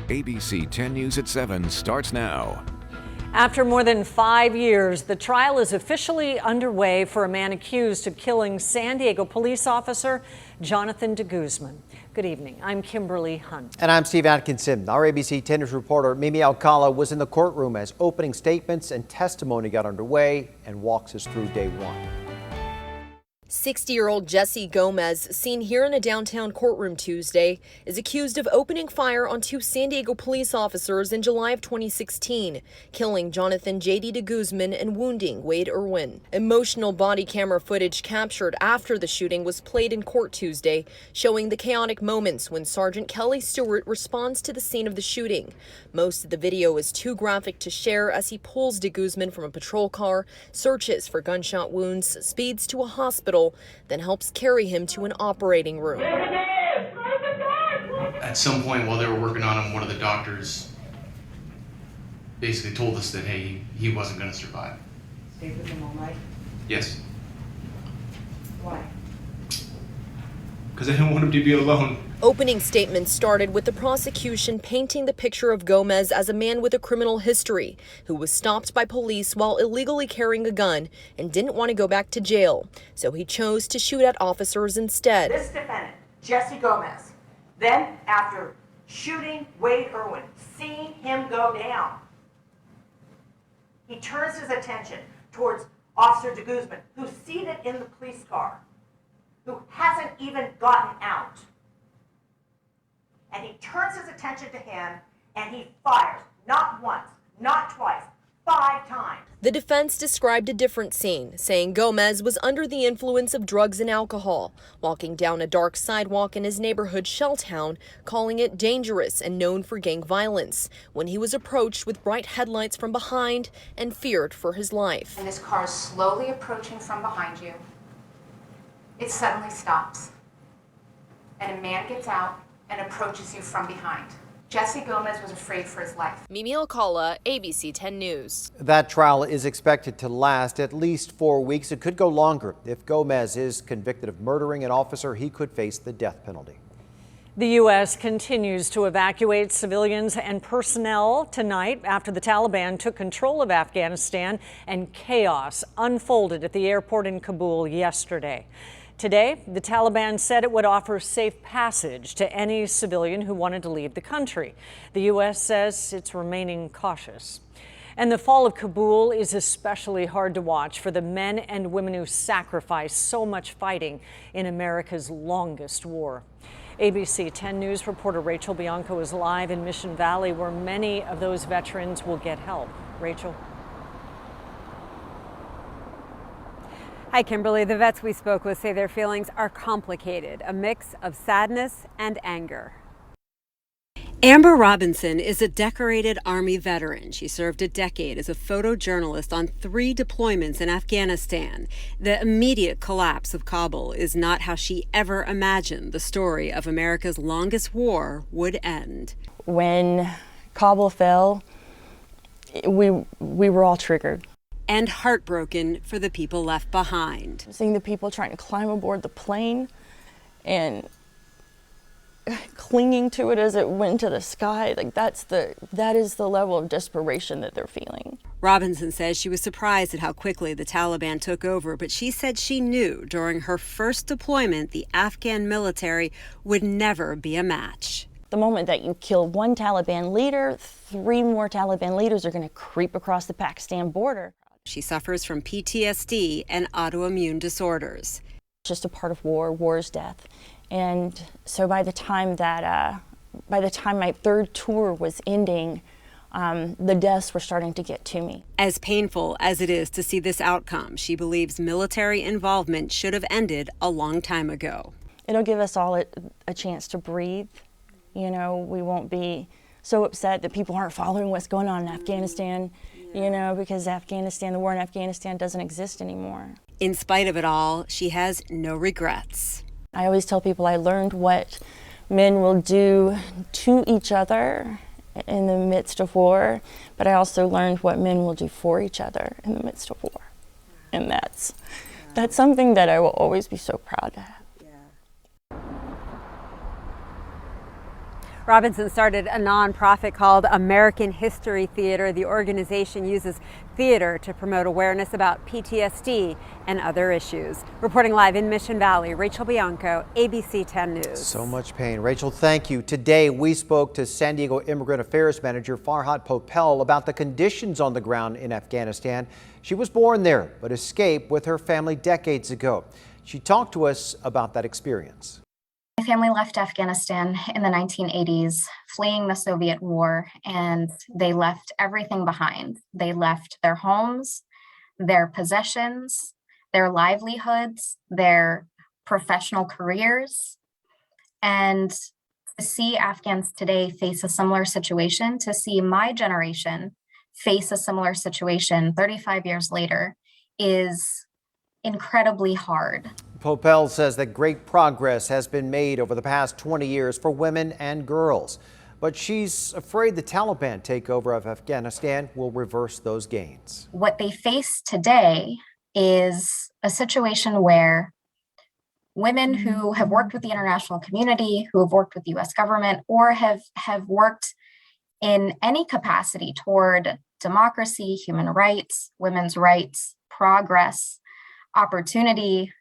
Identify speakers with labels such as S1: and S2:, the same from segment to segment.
S1: ABC 10 News at 7 starts now.
S2: After more than 5 years, the trial is officially underway for a man accused of killing San Diego police officer Jonathan de Guzman. Good evening. I'm Kimberly Hunt.
S3: And I'm Steve Atkinson. Our ABC 10 News reporter Mimi Alcala was in the courtroom as opening statements and testimony got underway and walks us through day one.
S4: 60-year-old Jesse Gomez, seen here in a downtown courtroom Tuesday, is accused of opening fire on 2 San Diego police officers in July of 2016, killing Jonathan J.D. de Guzman and wounding Wade Irwin. Emotional body camera footage captured after the shooting was played in court Tuesday, showing the chaotic moments when Sergeant Kelly Stewart responds to the scene of the shooting. Most of the video is too graphic to share as he pulls de Guzman from a patrol car, searches for gunshot wounds, speeds to a hospital, then helps carry him to an operating room.
S5: At some point while they were working on him, one of the doctors basically told us that, hey, he wasn't going to survive.
S6: Stayed with him all night?
S5: Yes.
S6: Why?
S5: Because I didn't want him to be alone.
S4: Opening statements started with the prosecution painting the picture of Gomez as a man with a criminal history who was stopped by police while illegally carrying a gun and didn't want to go back to jail, so he chose to shoot at officers instead.
S6: This defendant, Jesse Gomez, then after shooting Wade Irwin, seeing him go down, he turns his attention towards Officer de Guzman, who's seated in the police car, who hasn't even gotten out. And he turns his attention to him and he fires, not once, not twice, 5 times.
S4: The defense described a different scene, saying Gomez was under the influence of drugs and alcohol, walking down a dark sidewalk in his neighborhood Shelltown, calling it dangerous and known for gang violence, when he was approached with bright headlights from behind and feared for his life.
S7: And this car is slowly approaching from behind you. It suddenly stops, and a man gets out and approaches you from behind. Jesse Gomez was afraid for his life.
S4: Mimi Alcala, ABC 10 News.
S3: That trial is expected to last at least 4 weeks. It could go longer. If Gomez is convicted of murdering an officer, he could face the death penalty.
S2: The U.S. continues to evacuate civilians and personnel tonight after the Taliban took control of Afghanistan and chaos unfolded at the airport in Kabul yesterday. Today, the Taliban said it would offer safe passage to any civilian who wanted to leave the country. The U.S. says it's remaining cautious. And the fall of Kabul is especially hard to watch for the men and women who sacrificed so much fighting in America's longest war. ABC 10 News reporter Rachel Bianco is live in Mission Valley, where many of those veterans will get help. Rachel.
S8: Hi, Kimberly. The vets we spoke with say their feelings are complicated, a mix of sadness and anger. Amber Robinson is a decorated Army veteran. She served a decade as a photojournalist on 3 deployments in Afghanistan. The immediate collapse of Kabul is not how she ever imagined the story of America's longest war would end.
S9: When Kabul fell, we were all triggered.
S8: And heartbroken for the people left behind.
S9: Seeing the people trying to climb aboard the plane and clinging to it as it went to the sky, like that is the level of desperation that they're feeling.
S8: Robinson says she was surprised at how quickly the Taliban took over, but she said she knew during her first deployment the Afghan military would never be a match.
S9: The moment that you kill one Taliban leader, 3 more Taliban leaders are going to creep across the Pakistan border.
S8: She suffers from PTSD and autoimmune disorders.
S9: It's just a part of war. War is death. And so by the time my 3rd tour was ending, the deaths were starting to get to me.
S8: As painful as it is to see this outcome, she believes military involvement should have ended a long time ago.
S9: It'll give us all a chance to breathe. You know, we won't be so upset that people aren't following what's going on in Afghanistan, you know, because the war in Afghanistan doesn't exist anymore.
S8: In spite of it all, she has no regrets.
S9: I always tell people I learned what men will do to each other in the midst of war, but I also learned what men will do for each other in the midst of war. And that's something that I will always be so proud to have.
S8: Robinson started a nonprofit called American History Theater. The organization uses theater to promote awareness about PTSD and other issues. Reporting live in Mission Valley, Rachel Bianco, ABC 10 News.
S3: So much pain. Rachel, thank you. Today, we spoke to San Diego Immigrant Affairs Manager Farhat Popel about the conditions on the ground in Afghanistan. She was born there, but escaped with her family decades ago. She talked to us about that experience.
S10: My family left Afghanistan in the 1980s, fleeing the Soviet war, and they left everything behind. They left their homes, their possessions, their livelihoods, their professional careers. And to see Afghans today face a similar situation, to see my generation face a similar situation 35 years later, is incredibly hard.
S3: Popel says that great progress has been made over the past 20 years for women and girls, but she's afraid the Taliban takeover of Afghanistan will reverse those gains.
S10: What they face today is a situation where women who have worked with the international community, who have worked with the U.S. government, or have worked in any capacity toward democracy, human rights, women's rights, progress, opportunity,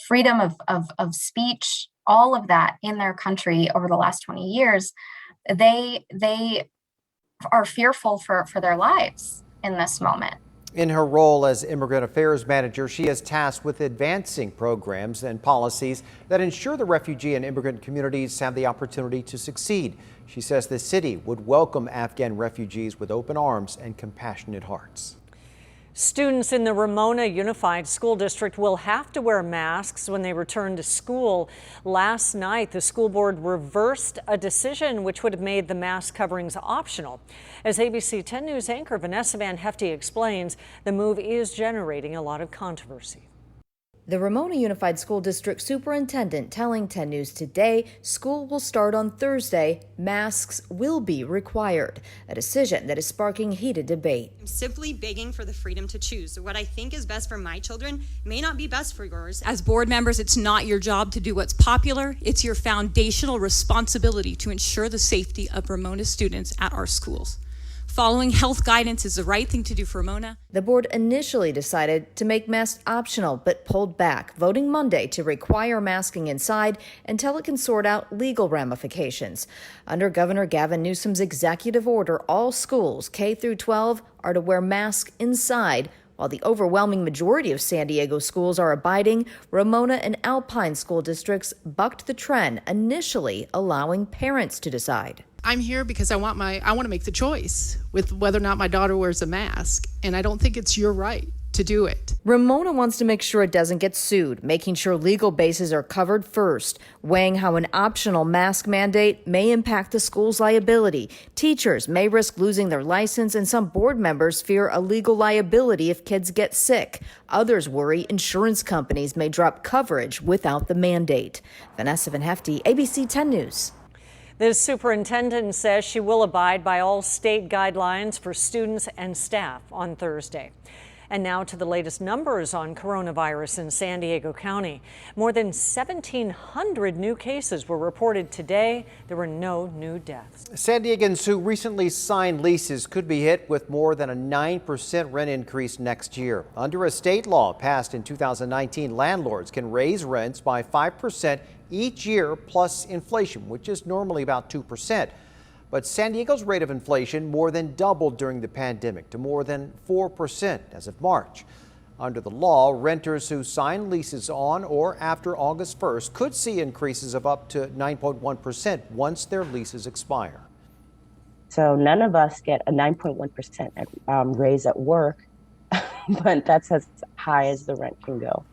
S10: freedom of speech, all of that in their country over the last 20 years, they are fearful for their lives in this moment.
S3: In her role as Immigrant Affairs Manager, she is tasked with advancing programs and policies that ensure the refugee and immigrant communities have the opportunity to succeed. She says the city would welcome Afghan refugees with open arms and compassionate hearts.
S2: Students in the Ramona Unified School District will have to wear masks when they return to school. Last night, the school board reversed a decision which would have made the mask coverings optional. As ABC 10 News anchor Vanessa Van Hefty explains, the move is generating a lot of controversy.
S4: The Ramona Unified School District Superintendent telling 10 News today school will start on Thursday. Masks will be required, a decision that is sparking heated debate.
S11: I'm simply begging for the freedom to choose. So what I think is best for my children may not be best for yours. As board members, it's not your job to do what's popular. It's your foundational responsibility to ensure the safety of Ramona students at our schools. Following health guidance is the right thing to do for Ramona.
S4: The board initially decided to make masks optional, but pulled back, voting Monday to require masking inside until it can sort out legal ramifications. Under Governor Gavin Newsom's executive order, all schools K through 12 are to wear masks inside. While the overwhelming majority of San Diego schools are abiding, Ramona and Alpine school districts bucked the trend, initially allowing parents to decide.
S12: I'm here because I want to make the choice with whether or not my daughter wears a mask, and I don't think it's your right to do it.
S4: Ramona wants to make sure it doesn't get sued, making sure legal bases are covered first, weighing how an optional mask mandate may impact the school's liability. Teachers may risk losing their license, and some board members fear a legal liability if kids get sick. Others worry insurance companies may drop coverage without the mandate. Vanessa Van Hefty, ABC 10 News.
S2: The superintendent says she will abide by all state guidelines for students and staff on Thursday. And now to the latest numbers on coronavirus in San Diego County. More than 1,700 new cases were reported today. There were no new deaths.
S3: San Diegans who recently signed leases could be hit with more than a 9% rent increase next year. Under a state law passed in 2019, landlords can raise rents by 5% each year plus inflation, which is normally about 2%. But San Diego's rate of inflation more than doubled during the pandemic to more than 4% as of March. Under the law, renters who sign leases on or after August 1st could see increases of up to 9.1% once their leases expire.
S13: So none of us get a 9.1% raise at work, but that's as high as the rent can go.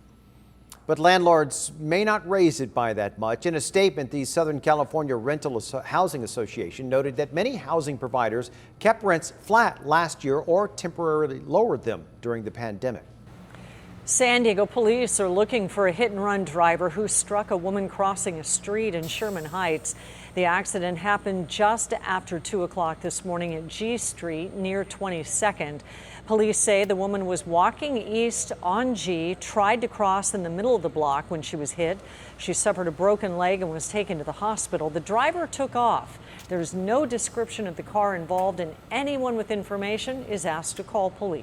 S3: But landlords may not raise it by that much. In a statement, the Southern California Rental Housing Association noted that many housing providers kept rents flat last year or temporarily lowered them during the pandemic.
S2: San Diego police are looking for a hit-and-run driver who struck a woman crossing a street in Sherman Heights. The accident happened just after 2 o'clock this morning at G Street near 22nd. Police say the woman was walking east on G, tried to cross in the middle of the block when she was hit. She suffered a broken leg and was taken to the hospital. The driver took off. There's no description of the car involved, and anyone with information is asked to call police.